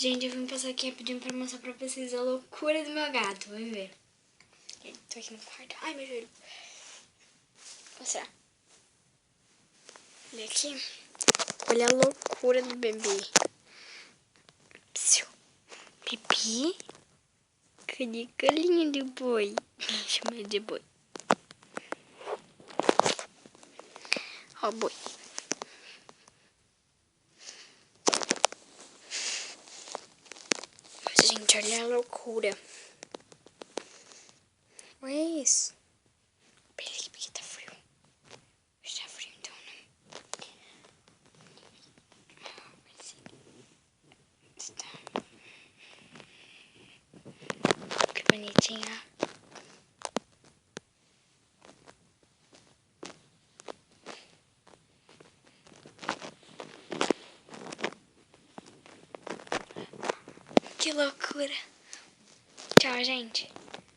Gente, eu vim passar aqui rapidinho pra mostrar pra vocês a loucura do meu gato. Vamos ver. Tô aqui no quarto. Ai, meu joelho. Vou mostrar. Olha aqui. Olha a loucura do bebê. Psiu. Pipi. Cadê a galinha de boi? Chama ele de boi. Ó, boi. Gente, olha a loucura. Olha isso. Pera aqui, porque tá frio. Hoje tá frio, então, né? Que bonitinha. Que loucura. Tchau, gente.